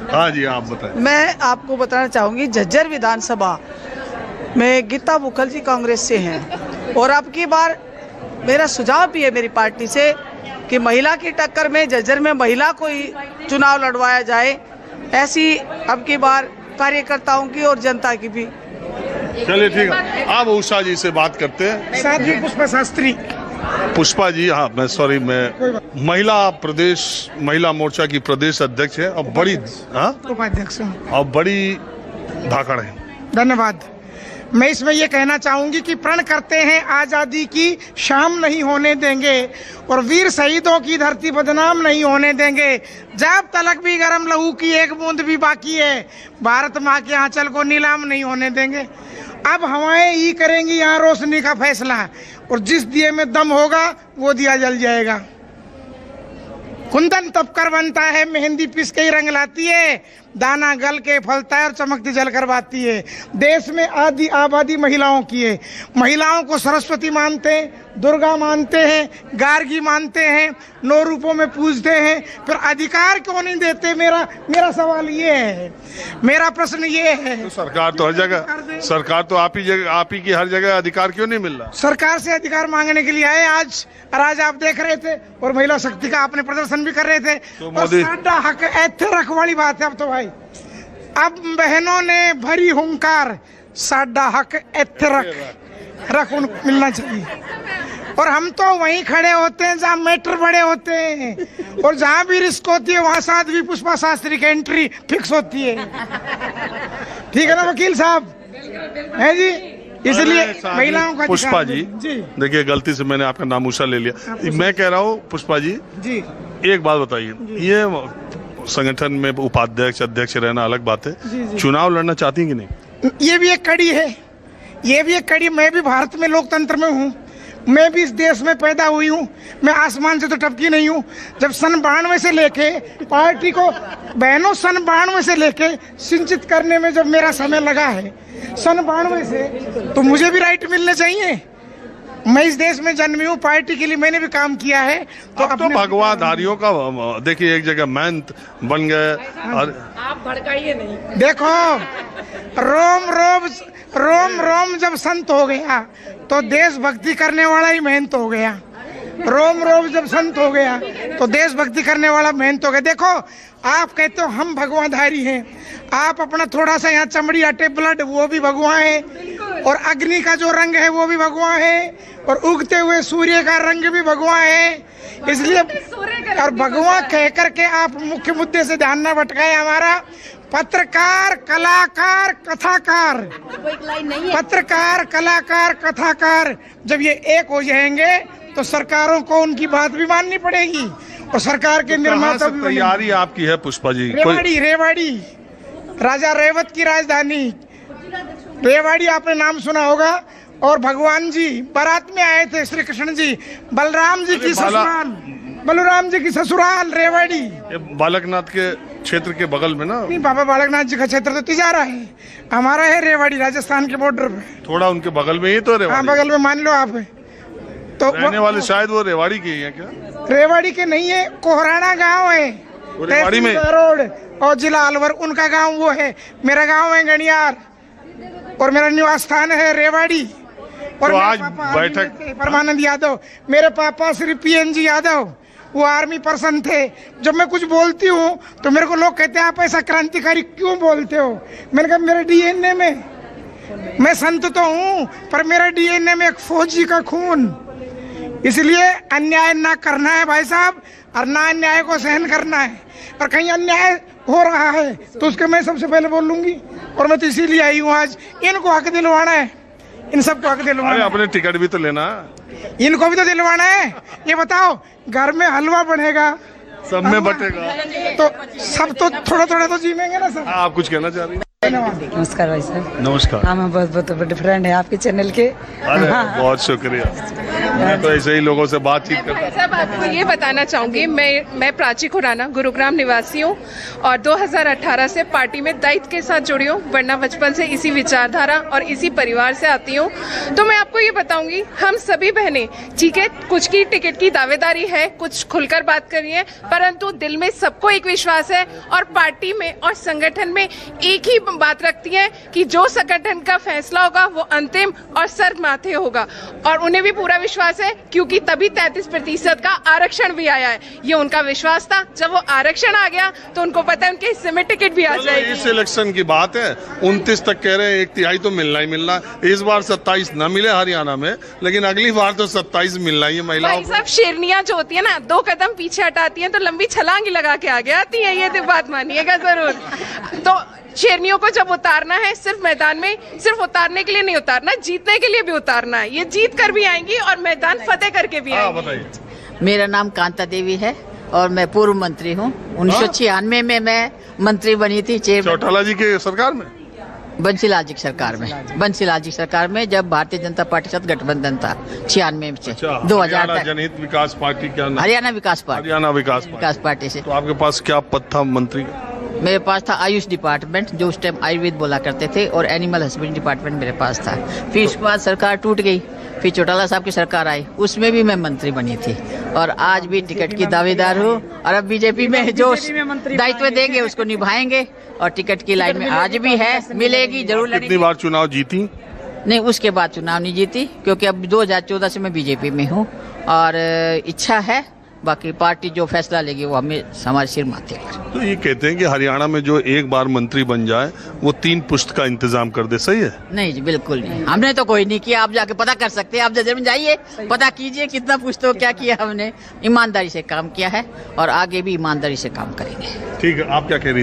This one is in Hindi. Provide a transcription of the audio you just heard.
हाँ जी, आप बताएं। मैं आपको बताना चाहूँगी, झज्जर विधानसभा में गीता मुखर्जी कांग्रेस से हैं और अब की बार मेरा सुझाव भी है मेरी पार्टी से कि महिला की टक्कर में झज्जर में महिला को ही चुनाव लड़वाया जाए। ऐसी अब की बार कार्यकर्ताओं की और जनता की भी। चलिए ठीक है, आप उषा जी से बात करते हैं। साध्वी पुष्पा शास्त्री। पुष्पा जी, हाँ मैं महिला मोर्चा की प्रदेश अध्यक्ष है और बड़ी उपाध्यक्ष और बड़ी धाकड़ है। धन्यवाद। मैं इसमें ये कहना चाहूंगी कि प्रण करते हैं आज़ादी की शाम नहीं होने देंगे और वीर शहीदों की धरती बदनाम नहीं होने देंगे। जब तलक भी गरम लहू की एक बूंद भी बाकी है, भारत माँ के आंचल को नीलाम नहीं होने देंगे। अब हवाएं ही करेंगी यहाँ रोशनी का फैसला और जिस दिए में दम होगा वो दिया जल जाएगा। कुंदन तप कर बनता है, मेहंदी पीस के ही रंग लाती है, दाना गल के फलता है और चमकती जल करवाती है। देश में आधी आबादी महिलाओं की है। महिलाओं को सरस्वती मानते हैं, दुर्गा मानते हैं, गार्गी मानते हैं, 9 रूपों में पूजते हैं, फिर अधिकार क्यों नहीं देते? मेरा सवाल ये है, मेरा प्रश्न ये है। तो सरकार तो हर जगह, सरकार तो आप ही की हर जगह अधिकार क्यों नहीं मिल रहा? सरकार से अधिकार मांगने के लिए आए आज आप देख रहे थे और महिला शक्ति का आपने प्रदर्शन भी कर रहे थे। तो और साडा हक ऐथे रख वाली बात है। अब तो भाई अब बहनों ने भरी हुंकार, साडा हक ऐथे रख उनको मिलना चाहिए। और हम तो वहीं खड़े होते हैं जहाँ मैटर बड़े होते हैं और जहाँ भी रिस्क होती है वहाँ साध्वी पुष्पा शास्त्री की एंट्री फिक्स होती है। ठीक है ना वकील साहब? है जी। इसलिए महिलाओं का पुष्पा जी, देखिए गलती से मैंने आपका नाम उषा ले लिया। मैं कह रहा हूँ पुष्पा जी, एक बात बताइए, ये संगठन में उपाध्यक्ष अध्यक्ष रहना अलग बात है, चुनाव लड़ना चाहती हैं कि नहीं? ये भी एक कड़ी है, ये भी एक कड़ी। मैं भी भारत में लोकतंत्र में हूँ, मैं भी इस देश में पैदा हुई हूँ, मैं आसमान से तो टपकी नहीं हूँ। जब सन 92 से लेके पार्टी को बहनों सन 92 से लेके सिंचित करने में जब मेरा समय लगा है, सन 92 से, तो मुझे भी राइट मिलने चाहिए। मैं इस देश में जन्मी हूँ, पार्टी के लिए मैंने भी काम किया है। तो अब तो भगवाधारियों का देखिए एक जगह महंत बन गए और आप भड़काइए नहीं। देखो रोम रोम जब संत हो गया तो देशभक्ति करने वाला ही महंत हो गया। रोम जब संत हो गया तो देशभक्ति करने वाला महंत हो गया। देखो आप कहते हो हम भगवाधारी हैं, आप अपना थोड़ा सा यहाँ चमड़ी हटे ब्लड वो भी भगवान है, और अग्नि का जो रंग है वो भी भगवान है, और उगते हुए सूर्य का रंग भी भगवान है। इसलिए और भगवान कह करके आप मुख्य मुद्दे से ध्यान न भटकाए हमारा। पत्रकार कलाकार कथाकार, पत्रकार कलाकार कथाकार जब ये एक हो जाएंगे तो सरकारों को उनकी बात भी माननी पड़ेगी और सरकार के निर्माता भी। तैयारी आपकी है पुष्पा जी? रेवाड़ी राजा रेवत की राजधानी रेवाड़ी, आपने नाम सुना होगा। और भगवान जी बारात में आए थे, श्री कृष्ण जी, बलराम जी की ससुराल रेवाड़ी। बालकनाथ के क्षेत्र के बगल में ना? नहीं, बाबा बालकनाथ जी का क्षेत्र तो तिजारा है, हमारा है रेवाड़ी, राजस्थान के बॉर्डर पे। थोड़ा उनके बगल में ही तो रेवाड़ी। हाँ, बगल में मान लो आप। तो रहने वाले शायद वो रेवाड़ी के ही हैं क्या? रेवाड़ी के नहीं है, कोहराना गांव है रेवाड़ी में रोड, और जिला अलवर उनका गांव वो है। मेरा गांव है गणियार और मेरा निवास स्थान है रेवाड़ी। और तो आज बैठक परमानंद यादव, मेरे पापा श्री PNG यादव, वो आर्मी पर्सन थे। जब मैं कुछ बोलती हूँ तो मेरे को लोग कहते हैं आप ऐसा क्रांतिकारी क्यों बोलते हो? मैंने कहा मेरे DNA में, मैं संत तो हूँ पर मेरा DNA में एक फौजी का खून। इसलिए अन्याय ना करना है भाई साहब, और ना अन्याय को सहन करना है। और कहीं अन्याय हो रहा है तो उसके मैं सबसे पहले बोल लूंगी, और मैं तो इसीलिए आई हूँ आज। इनको हक दिलवाना है, इन सबको हक दिलवाना है। अपने टिकट भी तो लेना, इनको भी तो दिलवाना है। ये बताओ घर में हलवा बनेगा, सब में बटेगा, तो सब तो थोड़ा थोड़ा तो जीवेंगे ना सर। आप कुछ कहना चाह रही हैं? धन्यवाद। नमस्कार भाई साहब। नमस्कार। हाँ, मैं बहुत बहुत बड़े फ्रेंड है आपके चैनल के। अरे बहुत शुक्रिया। मैं तो ऐसे ही लोगों से बातचीत करता भाई साहब आपको ये बताना चाहूँगी, मैं प्राची खुराना गुरुग्राम निवासी हूँ और 2018 से पार्टी में दायित्व के साथ जुड़ी हूँ, वरना बचपन से इसी विचारधारा और इसी परिवार से आती हूँ। तो मैं आपको ये बताऊँगी, हम सभी बहनें, ठीक है, कुछ की टिकट की दावेदारी है, कुछ खुलकर बात करी है, परंतु दिल में सबको एक विश्वास है और पार्टी में और संगठन में एक ही बात रखती है कि जो संगठन का फैसला होगा वो अंतिम और सर माथे होगा। और उन्हें भी पूरा विश्वास है क्योंकि तभी 33% का आरक्षण भी आया है। ये उनका विश्वास था। जब वो आरक्षण आ गया तो उनको पता है उनके हिस्से में टिकट भी आ जाएगी। इस इलेक्शन की बात है, 29 तक कह रहे हैं, 1/3 तो मिलना ही मिलना। इस बार 27 न मिले हरियाणा में, लेकिन अगली बार तो 27 मिलना ही है महिलाओं भाई साहब, शेरनियां जो होती है ना, 2 कदम पीछे हटाती हैं तो लंबी छलांग लगा के आगे आती है। ये तो बात मानिएगा जरूर। तो शेरनियों को जब उतारना है, सिर्फ मैदान में सिर्फ उतारने के लिए नहीं उतारना, जीतने के लिए भी उतारना है। ये जीत कर भी आएंगी और मैदान फतेह करके भी आएंगी। बताइए। मेरा नाम कांता देवी है और मैं पूर्व मंत्री हूँ। 1996 में मैं मंत्री बनी थी, चेयरमैन चौटाला जी के सरकार में, बंसीलाल जी की सरकार में। बंसीलाल जी की सरकार में जब भारतीय जनता पार्टी के साथ गठबंधन था 96 से 2000 हरियाणा तक। जनहित विकास पार्टी क्या नाम? हरियाणा विकास पार्टी, हरियाणा विकास विकास पार्टी से। तो आपके पास क्या पद था मंत्री का? मेरे पास था आयुष डिपार्टमेंट, जो उस टाइम आयुर्वेद बोला करते थे, और एनिमल हस्बेंड्री डिपार्टमेंट मेरे पास था। फिर उसके बाद सरकार टूट गई, फिर चौटाला साहब की सरकार आई, उसमें भी मैं मंत्री बनी थी और आज भी टिकट की दावेदार हूँ। और अब बीजेपी में जो दायित्व देंगे उसको निभाएंगे और टिकट की लाइन में आज भी है, मिलेगी जरूर। कितनी बार चुनाव जीती? नहीं, उसके बाद चुनाव नहीं जीती क्योंकि अब 2014 से मैं बीजेपी में हूँ और इच्छा है, बाकी पार्टी जो फैसला लेगी वो हमें हमारे सिर माथे पर। तो ये कहते हैं कि हरियाणा में जो एक बार मंत्री बन जाए वो 3 पुश्त का इंतजाम कर दे, सही है? नहीं जी, बिल्कुल नहीं, हमने तो कोई नहीं किया। आप जाके पता कर सकते हैं, आप जजर में जाइए, पता कीजिए कितना पुश्तों क्या किया हमने। ईमानदारी से काम किया है और आगे भी ईमानदारी से काम करेंगे। ठीक है, आप क्या कह रही हैं?